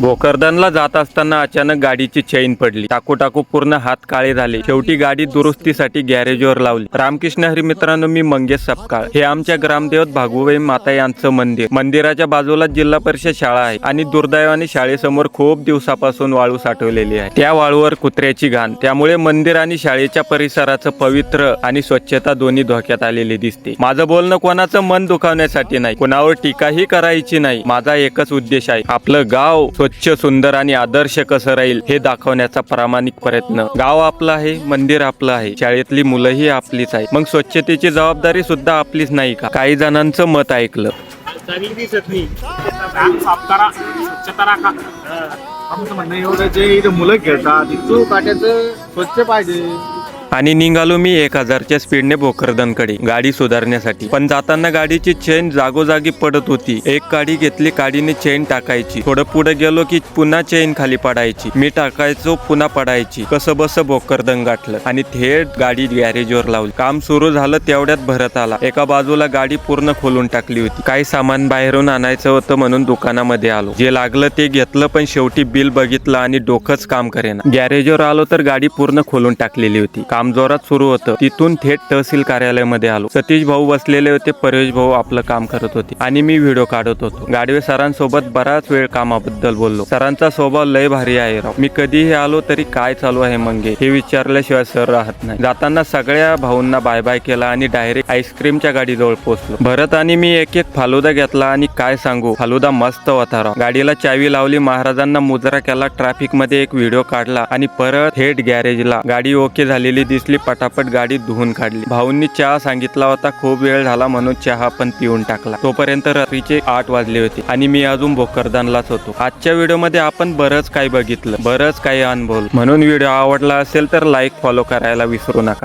भोकरदनला जात असताना अचानक गाडीची चैन पडली। टाकू टाकू पूर्ण हात काळे झाले। शेवटी गाडी दुरुस्तीसाठी गॅरेजवर लावली। रामकृष्ण हरी मित्रांनो, मी मंगेश सपकाळ। हे आमच्या ग्रामदेवत भागुबाई माता यांचं मंदिर। मंदिराच्या बाजूला जिल्हा परिषद शाळा आहे आणि दुर्दैवाने शाळेसमोर खूप दिवसापासून वाळू साठवलेली आहे। त्या वाळूवर कुत्र्याची घाण, त्यामुळे मंदिर आणि शाळेच्या परिसराचं पवित्र आणि स्वच्छता दोन्ही धोक्यात आलेली दिसते। माझं बोलणं कोणाचं मन दुखावण्यासाठी नाही, कोणावर टीकाही करायची नाही। माझा एकच उद्देश आहे, आपलं गाव स्वच्छ, सुंदर आणि आदर्श कसं राहील हे दाखवण्याचा प्रामाणिक प्रयत्न। गाव आपलं आहे, मंदिर आपलं आहे, शाळेतली मुलंही आपलीच आहेत, मग स्वच्छतेची जबाबदारी सुद्धा आपलीच नाही का? काही जणांचं मत ऐकलं। चांगली दिसत नाही, साफ करा, स्वच्छता राखा। आमचं म्हणणं एवढं, जे इथं मुलं खेळतात तिथं काट्याचं स्वच्छ पाहिजे। आणि निघालो मी 1000च्या स्पीडने भोकरदनकडे गाडी सुधारण्यासाठी। पण जाताना गाडीची चेन जागोजागी पडत होती। एक काडी घेतली, काडीने चेन टाकायची, थोडं पुढे गेलो की पुन्हा चेन खाली पडायची, मी टाकायचो, पुन्हा पडायची। कसं बस भोकरदन गाठलं आणि थेट गाडी गॅरेजवर लावली। काम सुरू झालं तेवढ्यात भरत आला। एका बाजूला गाडी पूर्ण खोलून टाकली होती। काही सामान बाहेरून आणायचं होतं म्हणून दुकानामध्ये आलो। जे लागलं ते घेतलं, पण शेवटी बिल बघितलं आणि डोकंच काम करेना। गॅरेजवर आलो तर गाडी पूर्ण खोलून टाकलेली होती। काम जोरात सुरू होतं। तिथून थेट तहसील कार्यालयामध्ये आलो। सतीश भाऊ बसलेले होते, परेश भाऊ आपलं काम करत होते आणि मी व्हिडिओ काढत होतो। गाडवे सरांसोबत बराच वेळ कामाबद्दल बोललो। सरांचा स्वभाव लय भारी आहे राव। मी कधीही आलो तरी काय चालू आहे मंगे हे विचारल्याशिवाय सर राहत नाही। जाताना सगळ्या भाऊंना बाय बाय केला आणि डायरेक्ट आईस्क्रीमच्या गाडीजवळ पोहोचलो। भरत आणि मी एक एक फालुदा घेतला आणि काय सांगू, फालुदा मस्त होता राव। गाडीला चावी लावली, महाराजांना मुजरा केला, ट्रॅफिक मध्ये एक व्हिडिओ काढला आणि परत थेट गॅरेजला। गाडी ओके झालेली दिसली, पटापट गाडी धुवून काढली। भाऊंनी चहा सांगितला होता, खूप वेळ झाला म्हणून चहा पण पिऊन टाकला। तोपर्यंत रात्रीचे 8 वाजले होते आणि मी अजून भोकरदनलाच होतो। आजच्या व्हिडिओमध्ये आपण बरंच काही बघितलं, बरंच काही अनुभवलं। म्हणून व्हिडिओ आवडला असेल तर लाईक, फॉलो करायला विसरू नका।